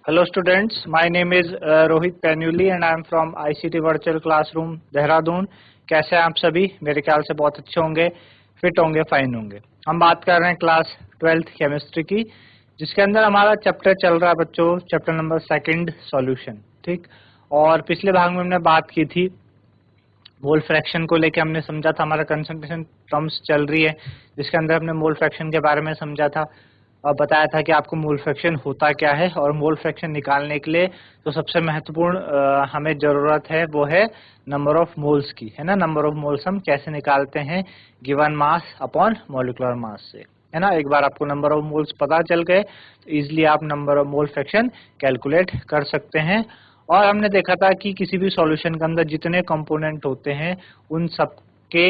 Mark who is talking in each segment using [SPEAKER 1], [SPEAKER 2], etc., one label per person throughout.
[SPEAKER 1] Hello students, my name is Rohit Painuly and I am from ICT Virtual Classroom Dehradun. कैसे हैं आप सभी? मेरे ख्याल से बहुत अच्छे होंगे, फिट होंगे, फाइन होंगे। हम बात कर रहे हैं क्लास 12th केमिस्ट्री की, जिसके अंदर हमारा चैप्टर चल रहा है बच्चों, चैप्टर नंबर 2 सॉल्यूशन। ठीक, और पिछले भाग में हमने बात की थी मोल फ्रैक्शन को लेके। हमने समझा था, हमारा कंसंट्रेशन टर्म्स चल रही है जिसके अंदर हमने मोल फ्रैक्शन के बारे में समझा था और बताया था कि आपको मोल फ्रैक्शन होता क्या है, और मोल फ्रैक्शन निकालने के लिए तो सबसे महत्वपूर्ण हमें जरूरत है वो है नंबर ऑफ मोल्स की, है ना। नंबर ऑफ मोल्स हम कैसे निकालते हैं? Given mass upon molecular mass से, है ना। एक बार आपको नंबर ऑफ मोल्स पता चल गए तो इजिली आप number of mole fraction calculate कर सकते हैं। और हमने देखा था कि किसी भी सॉल्यूशन के अंदर जितने कंपोनेंट होते हैं उन सब के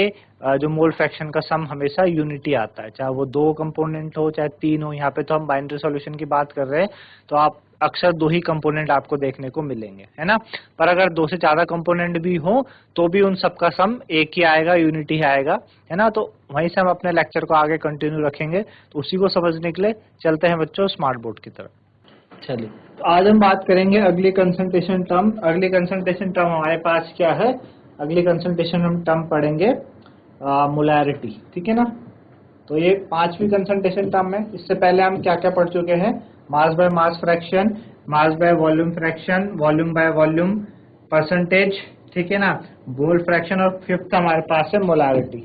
[SPEAKER 1] जो मोल फ्रैक्शन का सम हमेशा यूनिटी आता है, चाहे वो 2 कंपोनेंट हो चाहे 3 हो। यहाँ पे तो हम बाइनरी सॉल्यूशन की बात कर रहे हैं तो आप अक्सर 2 ही कंपोनेंट आपको देखने को मिलेंगे, है ना। पर अगर 2 से ज्यादा कंपोनेंट भी हो तो भी उन सबका सम एक ही आएगा, यूनिटी आएगा, है ना। तो वहीं से हम अपने लेक्चर को आगे कंटिन्यू रखेंगे। तो उसी को समझने के लिए चलते हैं बच्चों स्मार्ट बोर्ड की तरफ। चलिए, तो आज हम बात करेंगे अगली कंसंट्रेशन टर्म। अगली कंसंट्रेशन टर्म हमारे पास क्या है? अगली कंसंट्रेशन हम टर्म पढ़ेंगे मोलैरिटी, ठीक है ना। तो ये 5वीं कंसंट्रेशन टर्म है। इससे पहले हम क्या क्या पढ़ चुके हैं? Mass by mass fraction, mass by volume fraction, volume by volume percentage, ठीक है ना, मोल फ्रैक्शन, और 5th हमारे पास है मोलैरिटी,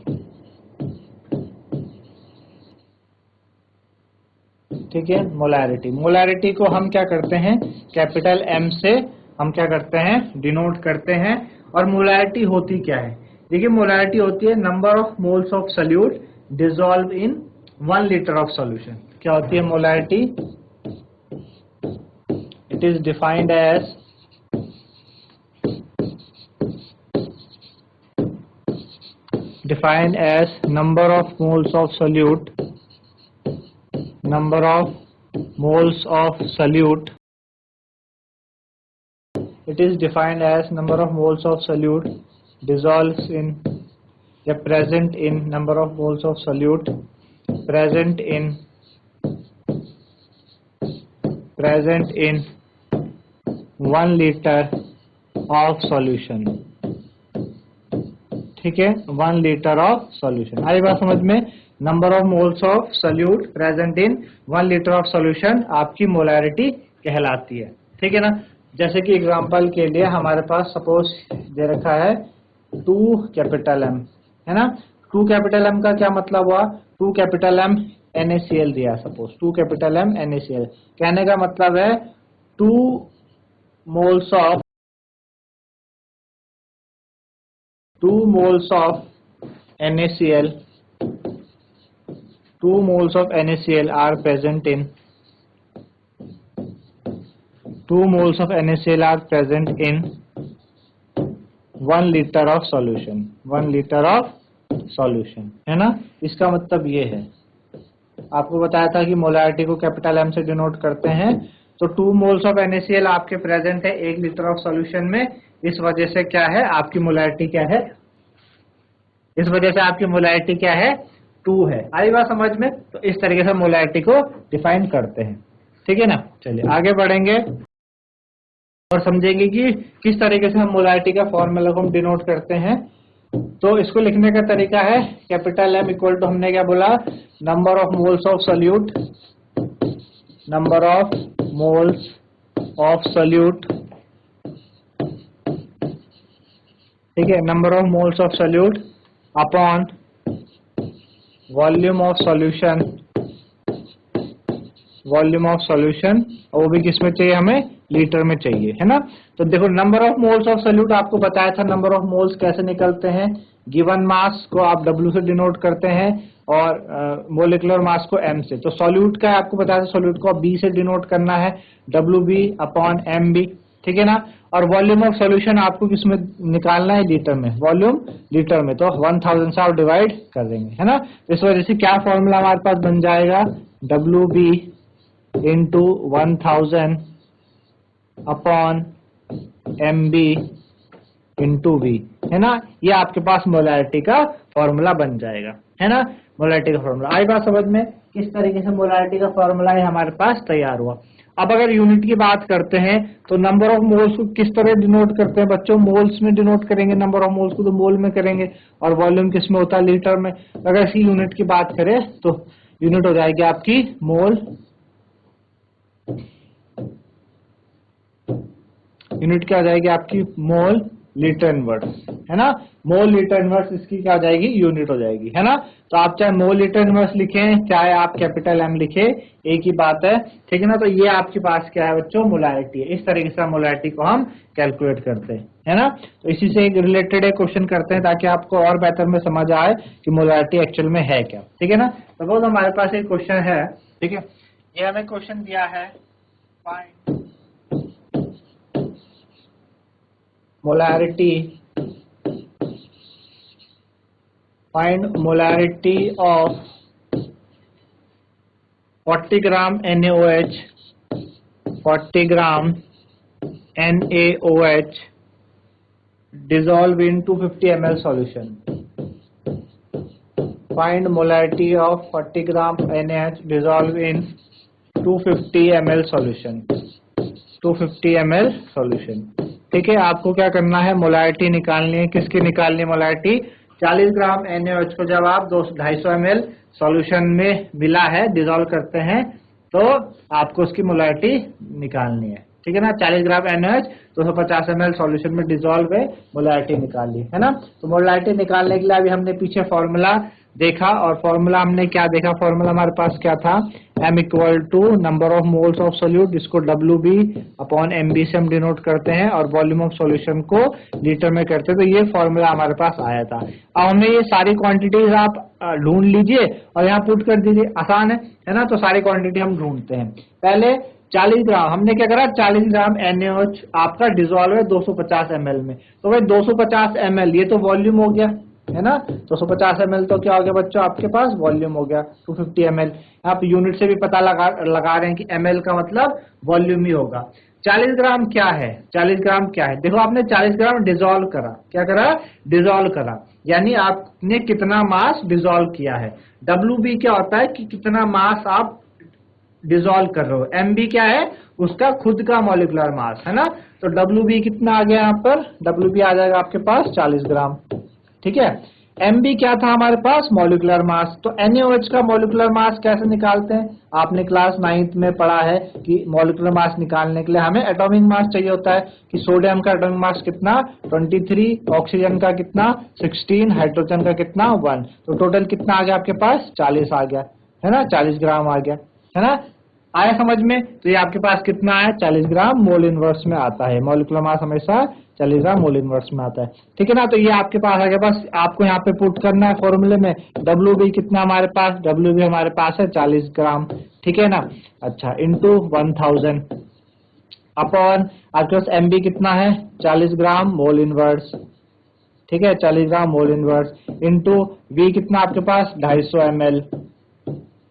[SPEAKER 1] ठीक है। मोलैरिटी, मोलैरिटी को हम क्या करते हैं? कैपिटल M से हम क्या करते हैं? डिनोट करते हैं। और मोलैरिटी होती क्या है? देखिए, मोलैरिटी होती है number of moles of solute dissolve in 1 litre of solution. क्या होती है molarity? It is defined as number of moles of solute, number of moles of solute. It is defined as number of moles of solute dissolves in या present in number of moles of solute present in 1 liter of solution, ठीक है। 1 litre of solution. आई बात समझ में? Number of moles of solute present in 1 litre of solution आपकी molarity कहलाती है, ठीक है ना। जैसे कि एग्जांपल के लिए हमारे पास सपोज दे रखा है 2 कैपिटल M, है ना। 2 कैपिटल M का क्या मतलब हुआ? 2 कैपिटल M NaCl दिया, सपोज 2 कैपिटल M NaCl। कहने का मतलब है 2 moles of NaCl, 2 moles of NaCl are present in 1 liter of solution, 1 liter of solution, है ना। इसका मतलब ये है, आपको बताया था कि मोलैरिटी को कैपिटल M से डिनोट करते हैं। तो 2 मोल्स ऑफ NaCl आपके प्रेजेंट है 1 लीटर ऑफ सॉल्यूशन में। इस वजह से क्या है? आपकी मोलैरिटी क्या है? इस वजह से आपकी मोलैरिटी क्या है? 2 है। आई बात समझ में? तो इस तरीके से मोलैरिटी को डिफाइन करते हैं, ठीक है ना। चलिए आगे बढ़ेंगे और समझेंगे कि किस तरीके से हम मोलैरिटी का फॉर्मूला को हम डिनोट करते हैं। तो इसको लिखने का तरीका है कैपिटल M इक्वल टू, हमने क्या बोला? Number of moles of solute, number of moles of solute, ठीक है, number of moles of solute upon volume of solution, volume of solution, और वो भी किस में चाहिए? हमें लीटर में चाहिए, है ना। तो देखो, number of moles of solute आपको बताया था। नंबर ऑफ मोल्स कैसे निकलते हैं? गिवन मास को आप W से डिनोट करते हैं और मोलिकुलर मास को M से। तो सॉल्यूट का आपको बताया था, सॉल्यूट को B से डिनोट करना है, WB अपॉन MB, ठीक है ना। और वॉल्यूम ऑफ सॉल्यूशन आपको किसमें निकालना है? लीटर में। वॉल्यूम लीटर में, तो 1000 से आप डिवाइड कर देंगे, है ना। इस वजह से क्या फॉर्मूला हमारे पास बन जाएगा? WB into 1000 upon MB into V, है ना। ये आपके पास मोलैरिटी का फॉर्मूला बन जाएगा, है ना। मोलैरिटी का फॉर्मूला आई बात समझ में? किस तरीके से मोलैरिटी का फॉर्मूला हमारे पास तैयार हुआ। अब अगर यूनिट की बात करते हैं तो नंबर ऑफ मोल्स को किस तरह डिनोट करते हैं बच्चों? मोल्स में डिनोट करेंगे नंबर ऑफ मोल्स को, तो मोल में करेंगे, और वॉल्यूम किस में होता है? लीटर में। अगर इसकी यूनिट की बात करें तो यूनिट हो जाएगी आपकी मोल, यूनिट क्या हो जाएगी आपकी? मोल लीटर इनवर्स, है ना। मोल लीटर इनवर्स इसकी क्या हो जाएगी? यूनिट हो जाएगी, है ना। तो आप चाहे मोल लीटर इनवर्स लिखें, चाहे आप कैपिटल एम लिखे, एक ही बात है, ठीक है ना। तो ये आपके पास क्या है बच्चों? मोलैरिटी है। इस तरीके से मोलैरिटी को हम कैलकुलेट करते हैं, है ना। तो इसी से एक रिलेटेड एक क्वेश्चन करते हैं ताकि आपको और बेहतर में समझ आए कि मोलैरिटी एक्चुअल में है क्या, ठीक है ना। सपोज हमारे पास एक क्वेश्चन है, ठीक है, ये हमें क्वेश्चन दिया है, molarity, find molarity of 40 gram NaOH, 40 gram NaOH dissolve in 250 ml solution. Find molarity of 40 gram NaOH dissolve in 250 ml solution. 250 ml solution. ठीक है, आपको क्या करना है? मोलैरिटी निकालनी है। किसकी निकालनी है मोलैरिटी? 40 ग्राम NaOH को जब आप 250 ml सॉल्यूशन में मिला है, डिसॉल्व करते हैं, तो आपको उसकी मोलैरिटी निकालनी है, ठीक है ना। 40 ग्राम NaOH 250 ml सॉल्यूशन में डिसॉल्व है, मोलैरिटी निकाल ली, है ना। तो मोलैरिटी निकालने के लिए अभी हमने पीछे फॉर्मूला देखा, और फॉर्मूला हमने क्या देखा? फॉर्मूला हमारे पास क्या था? M equal to number of moles of solute, जिसको WB अपॉन MB से हम डिनोट करते हैं, और वॉल्यूम ऑफ सॉल्यूशन को लीटर में करते हैं। तो ये फॉर्मूला हमारे पास आया था। अब हमने ये सारी क्वांटिटीज आप ढूंढ लीजिए और यहाँ पुट कर दीजिए, आसान है ना। तो सारी क्वांटिटी हम ढूंढते हैं। पहले 40 ग्राम हमने क्या करा? 40 ग्राम NaOH आपका डिसॉल्व है 250 ml में। तो भाई 250 ml ये तो वॉल्यूम हो गया, है ना। 250 ml तो क्या हो गया बच्चों? आपके पास वॉल्यूम हो गया 250 ml। आप यूनिट से भी पता लगा रहे हैं कि ml का मतलब वॉल्यूम ही होगा। 40 ग्राम क्या है? 40 ग्राम क्या है? देखो, आपने 40 ग्राम डिसॉल्व करा। क्या करा? डिसॉल्व करा, यानी आपने कितना मास डिसॉल्व किया है। WB क्या होता है कि कितना मास आप डिसॉल्व कर रहे हो। MB क्या है? उसका खुद का मॉलिक्यूलर मास, है ना। तो WB कितना आ गया यहाँ पर? WB आ जाएगा आपके पास 40 ग्राम, ठीक है। MB क्या था हमारे पास? Molecular mass. तो NaOH का मॉलिक्यूलर मास कैसे निकालते हैं? आपने क्लास 9th में पढ़ा है कि मॉलिक्यूलर मास निकालने के लिए हमें एटॉमिक मास चाहिए होता है, कि सोडियम का एटॉमिक मास कितना? 23, ऑक्सीजन का कितना? 16, हाइड्रोजन का कितना? 1। तो टोटल कितना आ गया आपके पास? 40 आ गया, है ना। 40 ग्राम आ गया, है ना। आया समझ में? तो ये आपके पास कितना है? 40 ग्राम मोल इनवर्स में आता है। मॉलिक्यूलर मास हमेशा 40 ग्राम मोल इनवर्स में आता है, ठीक है ना। तो ये आपके पास आ गया। बस आपको यहाँ पे पुट करना है फॉर्मूले में। WB कितना हमारे पास? WB हमारे पास है 40 ग्राम, ठीक है ना। अच्छा, इंटू 1000 अपॉन आपके पास MB कितना है? 40 ग्राम मोल इनवर्स, ठीक है, 40 ग्राम मोल इनवर्स, इंटू V कितना आपके पास? 250 ml,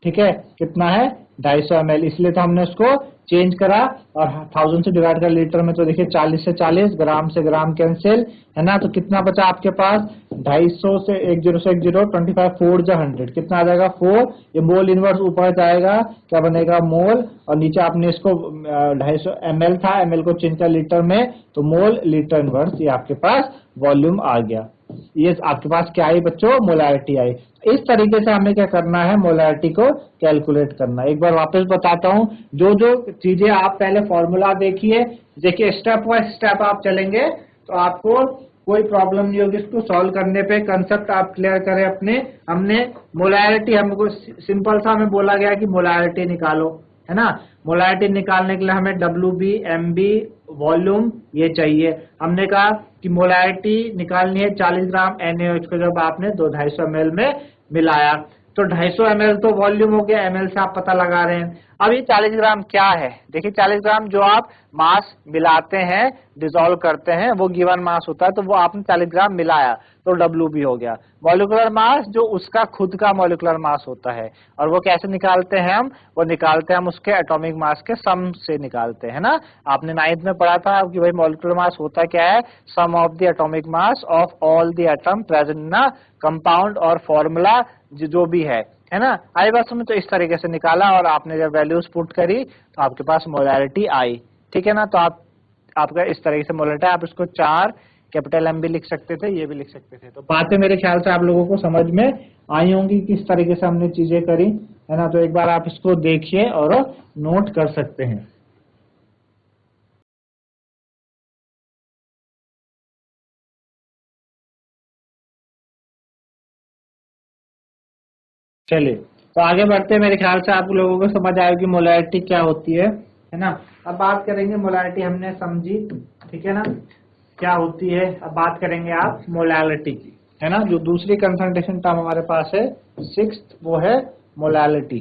[SPEAKER 1] ठीक है। कितना है? 250 ml। इसलिए तो हमने उसको चेंज करा और 1000 से डिवाइड कर लीटर में। तो देखिए 40 से 40, ग्राम से ग्राम कैंसिल, है ना। तो कितना बचा आपके पास? 250 से 10 से 10, 25, 4 जा 100, कितना आ जाएगा? 4। ये मोल इनवर्स ऊपर जाएगा, क्या बनेगा? मोल, और नीचे आपने इसको 250 ml था, ml को चेंज कर लीटर में, तो मोल लीटर इनवर्स, ये आपके पास वॉल्यूम आ गया। ये आपके पास क्या आई बच्चों? मोलैरिटी आई। इस तरीके से हमें क्या करना है? मोलैरिटी को कैलकुलेट करना। एक बार वापस बताता हूं, जो जो चीजें आप पहले फॉर्मूला देखिए, स्टेप बाय स्टेप आप चलेंगे तो आपको कोई प्रॉब्लम नहीं होगी इसको सॉल्व करने पे। कंसेप्ट आप क्लियर करें अपने। हमने मोलैरिटी, हमको सिंपल सा हमें बोला गया कि मोलैरिटी निकालो, है ना। मोलैरिटी निकालने के लिए हमें WB, MB, वॉल्यूम ये चाहिए। हमने कहा कि मोलैरिटी निकालनी है 40 ग्राम NaOH को जब आपने 250 ml में मिलाया, तो 250 ml तो वॉल्यूम हो गया, ml से आप पता लगा रहे हैं। अब ये 40 ग्राम क्या है? देखिए 40 ग्राम जो आप मास मिलाते हैं, डिसॉल्व करते हैं, वो गिवन मास होता है। तो वो आपने 40 ग्राम मिलाया तो WB हो गया। मॉलिक्यूलर मास जो उसका खुद का मॉलिक्यूलर मास होता है, और वो कैसे निकालते हैं हम? वो निकालते हैं हम उसके एटॉमिक मास के सम से निकालते हैं ना। आपने 9th में पढ़ा था कि भाई मॉलिक्यूलर मास होता क्या है? Sum of the atomic mass of all the atom present in a compound, और फॉर्मूला जो भी है, है ना। आई बात समझ। तो इस तरीके से निकाला और आपने जब वैल्यूज पुट करी तो आपके पास मोलैरिटी आई, ठीक है ना। तो आपका इस तरीके से मोलैरिटी, आप इसको 4 कैपिटल M भी लिख सकते थे, ये भी लिख सकते थे। तो बातें मेरे ख्याल से आप लोगों को समझ में आई होंगी किस तरीके से हमने चीजें करी, है ना। तो एक बार आप इसको देखिए और नोट कर सकते हैं। चलिए तो आगे बढ़ते हैं। मेरे ख्याल से आप लोगों को समझ आएगी मोलैरिटी क्या होती है ना। अब बात करेंगे मोलैरिटी, हमने समझी, ठीक है ना, क्या होती है। अब बात करेंगे आप मोलैलिटी की, है ना। जो दूसरी कंसंट्रेशन टर्म हमारे पास है 6th, वो है मोलैलिटी।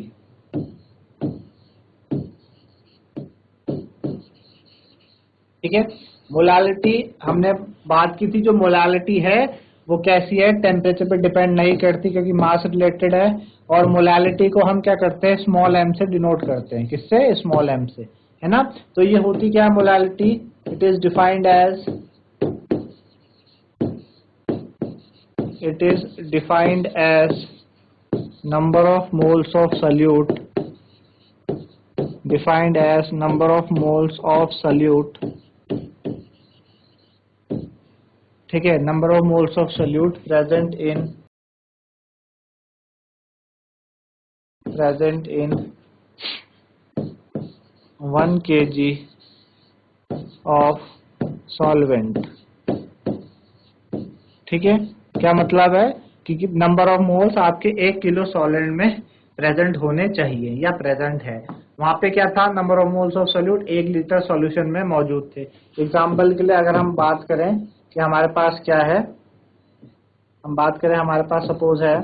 [SPEAKER 1] ठीक है। मोलैलिटी हमने बात की थी, जो मोलैलिटी है वो कैसी है, टेम्परेचर पे डिपेंड नहीं करती क्योंकि मास रिलेटेड है। और मोलैलिटी को हम क्या करते हैं, स्मॉल m से डिनोट करते हैं। किससे, स्मॉल m से, है ना। तो ये होती क्या है molality, it is defined as number of moles of solute, defined as number of moles of solute, ठीक है, number of moles of solute present in 1 kg of solvent। ठीक है, क्या मतलब है कि नंबर ऑफ मोल्स आपके 1 किलो सॉलिड में प्रेजेंट होने चाहिए या प्रेजेंट है। वहां पे क्या था, number of moles of solute 1 litre solution में मौजूद थे। एग्जांपल के लिए अगर हम बात करें कि हमारे पास क्या है, हम बात करें हमारे पास सपोज है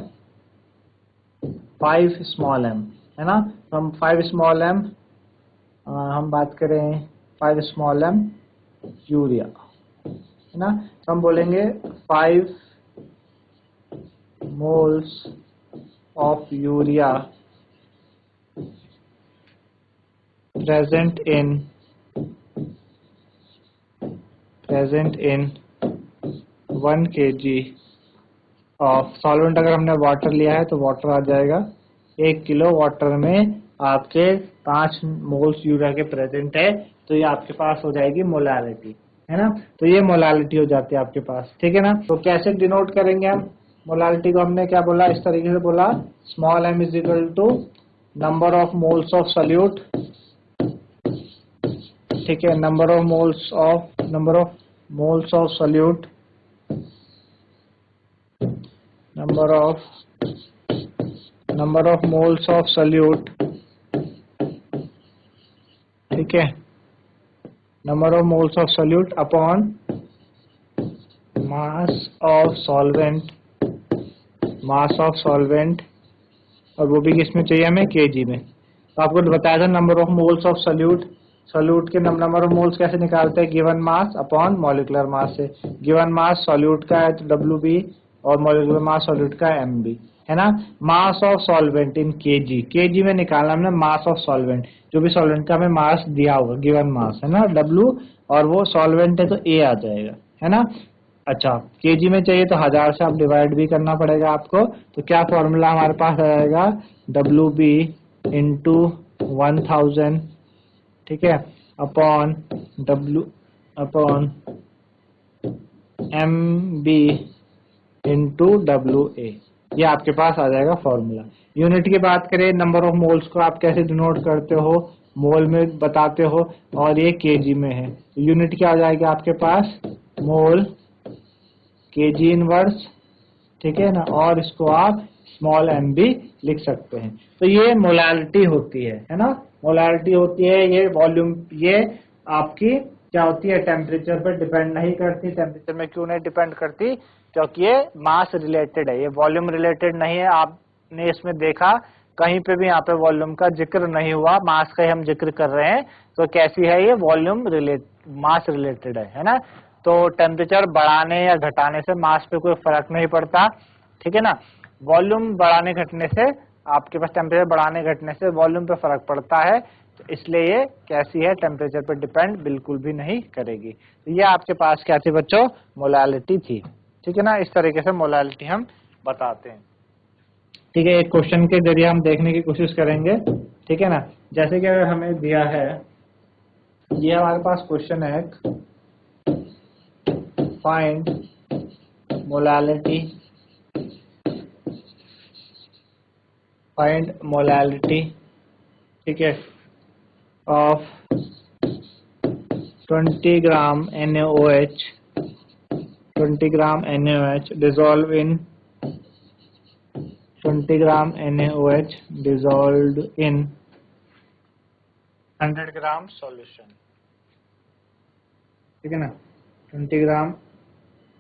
[SPEAKER 1] 5 स्मॉल m, है ना। तो हम 5 स्मॉल m, हम बात करें 5 स्मॉल m यूरिया, है ना। तो हम बोलेंगे 5 moles of urea present in 1 kg of solvent. अगर हमने वाटर लिया है तो वाटर आ जाएगा, 1 किलो वाटर में आपके 5 मोल्स यूरिया के प्रेजेंट है, तो ये आपके पास हो जाएगी मोलैलिटी, है ना। तो ये मोलैलिटी हो जाती है आपके पास, ठीक है ना। तो कैसे डिनोट करेंगे हम मोलैलिटी को, हमने क्या बोला, इस तरीके से बोला, small m is equal to number of moles of solute, ठीक है, number of moles of solute, number of moles of solute, ठीक है, number of moles of solute upon mass of solvent, और वो भी किसमें चाहिए हमें, केजी में। तो आपको बताया था number of moles of solute के नंबर ऑफ मोल्स कैसे निकालते हैं, given mass upon molecular mass से। गिवन मास सोल्यूट का है तो WB और मॉलिक्यूलर मास सोल्यूट का है MB, है ना। मास ऑफ सॉल्वेंट इन केजी में निकालना हमने मास ऑफ सॉल्वेंट, जो भी सॉल्वेंट का हमें मास दिया होगा, गिवन मास, है ना, W, और वो सॉल्वेंट है तो A आ जाएगा, है ना। अच्छा, केजी में चाहिए तो 1000 से आप डिवाइड भी करना पड़ेगा आपको। तो क्या फॉर्मूला हमारे पास आ जाएगा, WB इंटू 1000, ठीक है, अपॉन MB इंटू WA। ये आपके पास आ जाएगा फॉर्मूला। यूनिट की बात करें, नंबर ऑफ मोल्स को आप कैसे डिनोट करते हो, मोल में बताते हो, और ये केजी में है। तो यूनिट क्या आ जाएगा आपके पास, मोल केजी इनवर्स, ठीक है ना, और इसको आप स्मॉल m भी लिख सकते हैं। तो ये मोलैलिटी होती है ना, मोलैलिटी होती है। ये वॉल्यूम, ये आपकी क्या होती है, टेम्परेचर पर डिपेंड नहीं करती। टेम्परेचर में क्यों नहीं डिपेंड करती, क्योंकि ये मास रिलेटेड है, ये वॉल्यूम रिलेटेड नहीं है। आपने इसमें देखा कहीं पे भी यहाँ पे वॉल्यूम का जिक्र नहीं हुआ, मास का ही हम जिक्र कर रहे हैं। तो कैसी है ये, वॉल्यूम मास रिलेटेड है ना। तो टेम्परेचर बढ़ाने या घटाने से मास पे कोई फर्क नहीं पड़ता, ठीक है ना। वॉल्यूम बढ़ाने घटने से, आपके पास टेम्परेचर बढ़ाने घटने से वॉल्यूम पे फर्क पड़ता है। तो इसलिए ये कैसी है, टेम्परेचर पे डिपेंड बिल्कुल भी नहीं करेगी। तो ये आपके पास क्या थी बच्चों, मोलैलिटी थी, ठीक है ना। इस तरीके से मोलैलिटी हम बताते हैं, ठीक है, एक क्वेश्चन के जरिए हम देखने की कोशिश करेंगे। ठीक है ना, जैसे कि अगर हमें दिया है, ये हमारे पास क्वेश्चन है, फाइंड मोलालिटी, ठीक है, of 20 gram NaOH, 20 gram NaOH dissolve in 20 gram NaOH dissolved in 100 gram solution. ठीक है ना, 20 ग्राम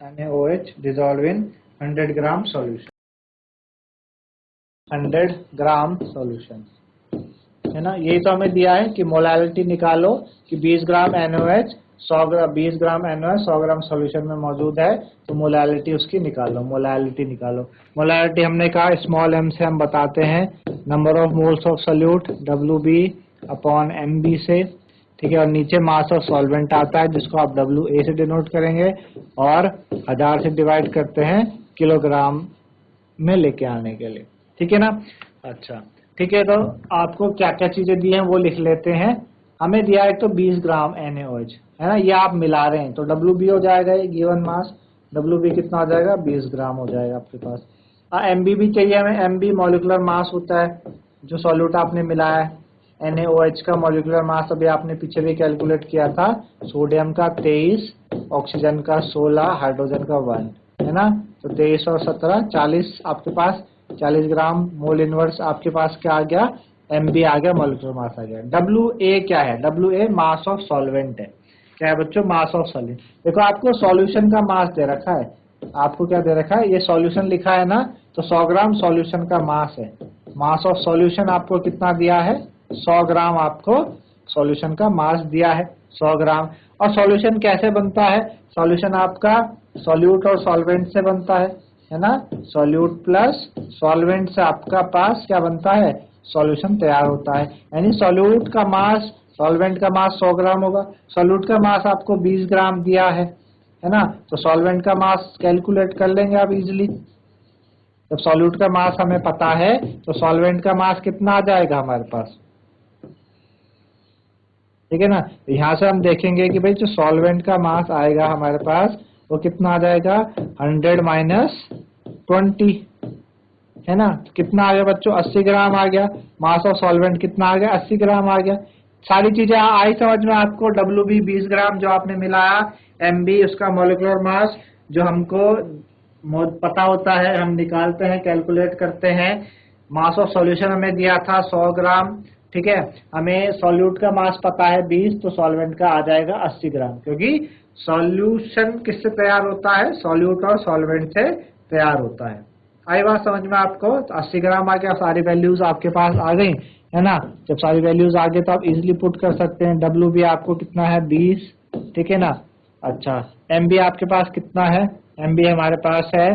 [SPEAKER 1] NaOH dissolved in 100 gram solution, 100 gram solution, है ना। यही तो हमें दिया है कि मोलालिटी निकालो कि 20 ग्राम NaOH 20 ग्राम NaOH 100 ग्राम सॉल्यूशन में मौजूद है, तो मोलालिटी उसकी निकालो, मोलालिटी निकालो। मोलालिटी हमने कहा स्मॉल m से हम बताते हैं number of moles of solute WB upon MB से। ठीक है, और नीचे मास ऑफ सॉल्वेंट आता है जिसको आप WA से डिनोट करेंगे, और 1000 से डिवाइड करते हैं किलोग्राम में लेके आने के लिए। ठीक है ना। अच्छा, ठीक है, तो आपको क्या क्या चीजें दी हैं वो लिख लेते हैं। हमें दिया है तो 20 ग्राम NaOH, है ना, ये आप मिला रहे हैं तो WB हो जाएगा, ये गिवन मास WB कितना हो जाएगा, 20 ग्राम हो जाएगा आपके पास। MB भी चाहिए हमें, MB मॉलिक्यूलर मास होता है जो सॉल्यूट आपने मिलाया है। NaOH का मॉलिक्यूलर मास अभी आपने पीछे भी कैलकुलेट किया था, सोडियम का 23, ऑक्सीजन का 16, हाइड्रोजन का 1, है ना। तो 23 और 17 40 आपके पास, 40 ग्राम मोल इनवर्स आपके पास क्या आ गया, MB आ गया, मॉलिक्यूलर मास आ गया। WA क्या है, WA मास ऑफ सॉल्वेंट है। क्या है बच्चों, मास ऑफ सॉल्वेंट। देखो आपको सॉल्यूशन का मास दे रखा है, आपको क्या दे रखा है, ये सॉल्यूशन लिखा है ना, तो 100 ग्राम सॉल्यूशन का मास है। मास ऑफ सॉल्यूशन आपको कितना दिया है, 100 ग्राम आपको सॉल्यूशन का मास दिया है, 100 ग्राम। और सॉल्यूशन कैसे बनता है, सॉल्यूशन आपका सॉल्यूट और सॉल्वेंट से बनता है ना। सॉल्यूट प्लस सॉल्वेंट से आपका पास क्या बनता है, सॉल्यूशन तैयार होता है। यानी सॉल्यूट का मास सॉल्वेंट का मास 100 ग्राम होगा, सॉल्यूट का मास आपको 20 ग्राम दिया है ना, तो सॉल्वेंट का मास कैलकुलेट कर लेंगे आप इजीली। जब सॉल्यूट का मास हमें पता है तो सॉल्वेंट का मास कितना आ जाएगा हमारे पास। ठीक है ना, तो यहाँ से हम देखेंगे कि भाई जो सॉल्वेंट का मास आएगा हमारे पास वो कितना आ जाएगा, 100 माइनस 20, है ना। तो कितना आ गया बच्चों, 80 ग्राम आ गया। मास ऑफ सॉल्वेंट कितना आ गया, 80 ग्राम आ गया। सारी चीजें आई समझ में आपको। WB 20 ग्राम जो आपने मिलाया, MB उसका मॉलिक्यूलर मास जो हमको पता होता है, हम निकालते हैं, कैलकुलेट करते हैं। मास ऑफ सॉल्यूशन हमें दिया था 100 ग्राम। ठीक है, हमें सॉल्यूट का मास पता है 20, तो सॉल्वेंट का आ जाएगा 80 ग्राम, क्योंकि सॉल्यूशन किससे तैयार होता है, सॉल्यूट और सॉल्वेंट से तैयार होता है। आई बात समझ में आपको। तो 80 ग्राम आ गया, सारी वैल्यूज आपके पास आ गई, है ना। जब सारी वैल्यूज आ गए तो आप इजीली पुट कर सकते हैं। WB आपको कितना है, 20, ठीक है ना। अच्छा, MB आपके पास कितना है, MB हमारे पास है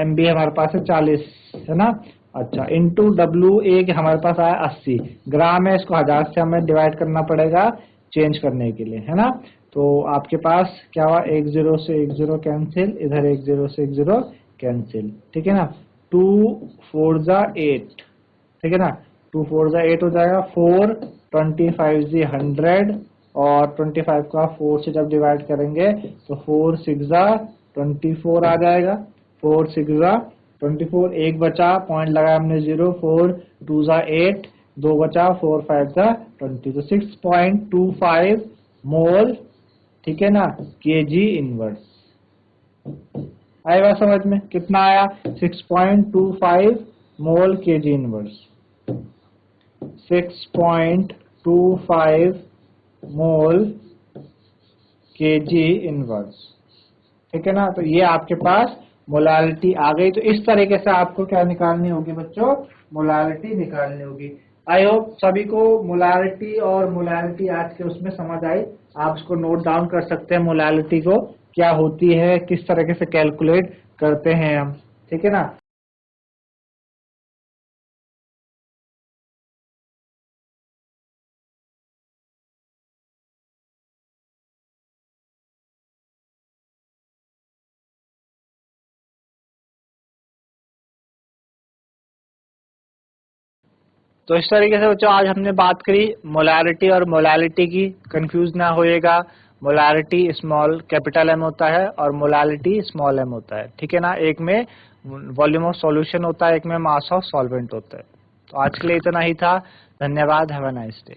[SPEAKER 1] MB हमारे पास है 40, है ना। अच्छा, इंटू WA हमारे पास आया 80 ग्राम है, इसको 1000 से हमें डिवाइड करना पड़ेगा चेंज करने के लिए, है ना। तो आपके पास क्या हुआ, 1 0 से 1 0 कैंसिल, इधर 1 0 से 1 0 कैंसिल, ठीक है ना। 2 4 जा 8, ठीक है ना, 2 4 जा 8 हो जाएगा, 4 25 जी 100, और 25 का 4 से जब डिवाइड करेंगे तो 4 6 जा 24 आ जाएगा, 4 6 जा 24, एक बचा, पॉइंट लगाया हमने 0, 4 2 जा 8, दो बचा, 4 5 जा 20, तो 6.25 मोल, ठीक है ना, केजी इनवर्स। आएगा समझ में, कितना आया, 6.25 मोल केजी इनवर्स, 6.25 मोल केजी इनवर्स, ठीक है ना। तो ये आपके पास मोलालिटी आ गई। तो इस तरीके से आपको क्या निकालनी होगी बच्चों, मोलालिटी निकालनी होगी। आई होप सभी को मोलालिटी और मोलालिटी आज के उसमें समझ आई। आप उसको नोट डाउन कर सकते हैं, मोलालिटी को क्या होती है, किस तरीके से कैलकुलेट करते हैं हम, ठीक है ना। तो इस तरीके से बच्चों आज हमने बात करी मोलैरिटी और मोलैलिटी की। कंफ्यूज ना होइएगा, मोलैरिटी स्मॉल कैपिटल एम होता है और मोलैलिटी स्मॉल एम होता है, ठीक है ना। एक में वॉल्यूम ऑफ सॉल्यूशन होता है, एक में मास ऑफ सॉल्वेंट होता है। तो आज के लिए इतना ही था। धन्यवाद। Have a nice day.